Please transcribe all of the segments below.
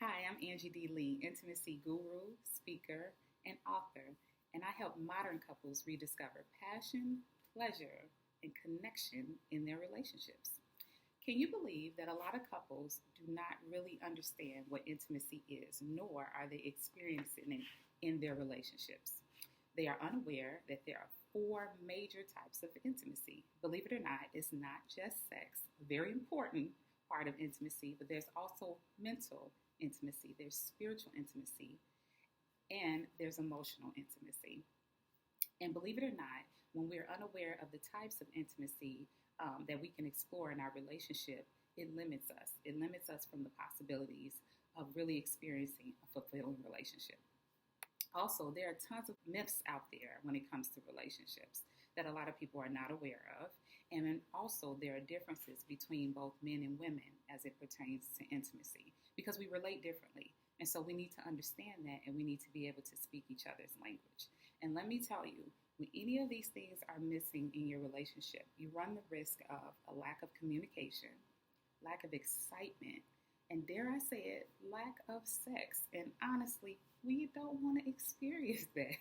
Hi, I'm Angie D, intimacy guru, speaker, and author, and I help modern couples rediscover passion, pleasure, and connection in their relationships. Can you believe that a lot of couples do not really understand what intimacy is, nor are they experiencing it in their relationships? They are unaware that there are four major types of intimacy. Believe it or not, it's not just sex, a very important part of intimacy, but there's also mental intimacy, there's spiritual intimacy, and there's emotional intimacy. And believe it or not, when we're unaware of the types of intimacy that we can explore in our relationship, it limits us. It limits us from the possibilities of really experiencing a fulfilling relationship. Also, there are tons of myths out there when it comes to relationships that a lot of people are not aware of. And then also there are differences between both men and women as it pertains to intimacy because we relate differently. And so we need to understand that, and we need to be able to speak each other's language. And let me tell you, when any of these things are missing in your relationship, you run the risk of a lack of communication, lack of excitement, and dare I say it, lack of sex. And honestly, we don't want to experience that.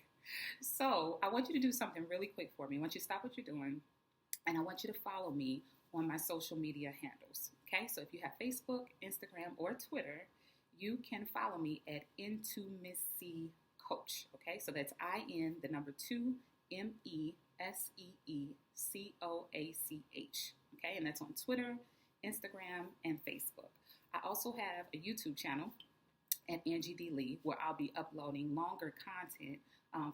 So I want you to do something really quick for me. I want you to stop what you're doing, and I want you to follow me on my social media handles. Okay, so if you have Facebook, Instagram, or Twitter, you can follow me at Intimacy Coach. Okay, so that's IN2MESEECOACH. Okay, and that's on Twitter, Instagram, and Facebook. I also have a YouTube channel at Angie D, where I'll be uploading longer content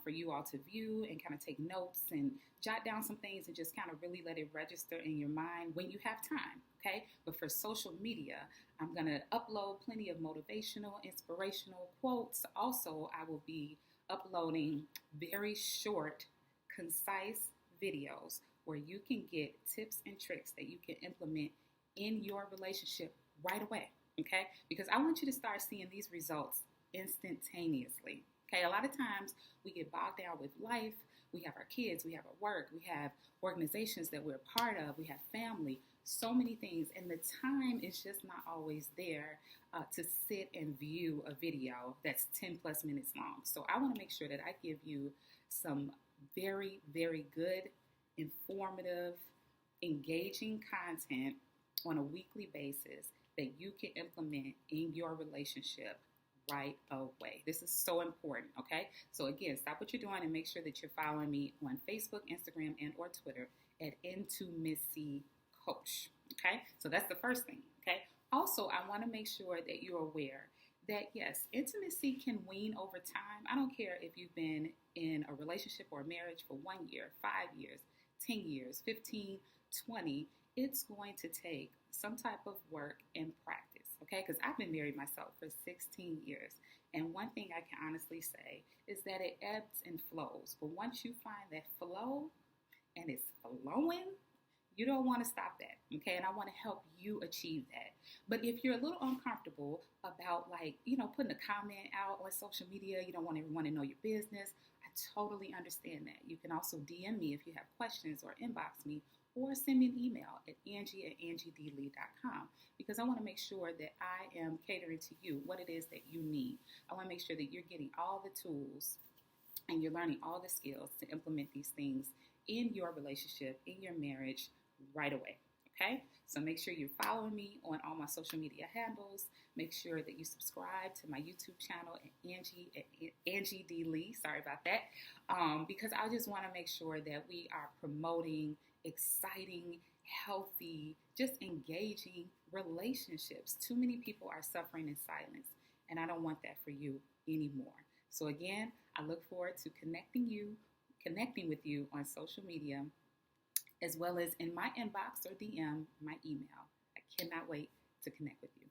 for you all to view and kind of take notes and jot down some things and just kind of really let it register in your mind when you have time, okay? But for social media, I'm going to upload plenty of motivational, inspirational quotes. Also, I will be uploading very short, concise videos where you can get tips and tricks that you can implement in your relationship right away, okay? Because I want you to start seeing these results instantaneously. Okay, a lot of times we get bogged down with life. We have our kids, we have our work, we have organizations that we're a part of, we have family, so many things, and the time is just not always there to sit and view a video that's 10 plus minutes long. So I want to make sure that I give you some very, very good, informative, engaging content on a weekly basis that you can implement in your relationship right away. This is so important, okay? So again, stop what you're doing and make sure that you're following me on Facebook, Instagram, and or Twitter at Intimacy Coach, okay? So that's the first thing, okay? Also, I want to make sure that you're aware that, yes, intimacy can wane over time. I don't care if you've been in a relationship or a marriage for 1 year, 5 years, 10 years, 15, 20. It's going to take some type of work and practice, okay? Because I've been married myself for 16 years. And one thing I can honestly say is that it ebbs and flows. But once you find that flow and it's flowing, you don't want to stop that, okay? And I want to help you achieve that. But if you're a little uncomfortable about, like, putting a comment out on social media, you don't want everyone to know your business, I totally understand that. You can also DM me if you have questions or inbox me, or send me an email at Angie@angiedlee.com, because I want to make sure that I am catering to you what it is that you need. I want to make sure that you're getting all the tools and you're learning all the skills to implement these things in your relationship, in your marriage right away. Okay? So make sure you're following me on all my social media handles. Make sure that you subscribe to my YouTube channel at Angie D. Sorry about that. Because I just want to make sure that we are promoting exciting, healthy, just engaging relationships. Too many people are suffering in silence, and I don't want that for you anymore. So again, I look forward to connecting with you on social media, as well as in my inbox or DM, my email. I cannot wait to connect with you.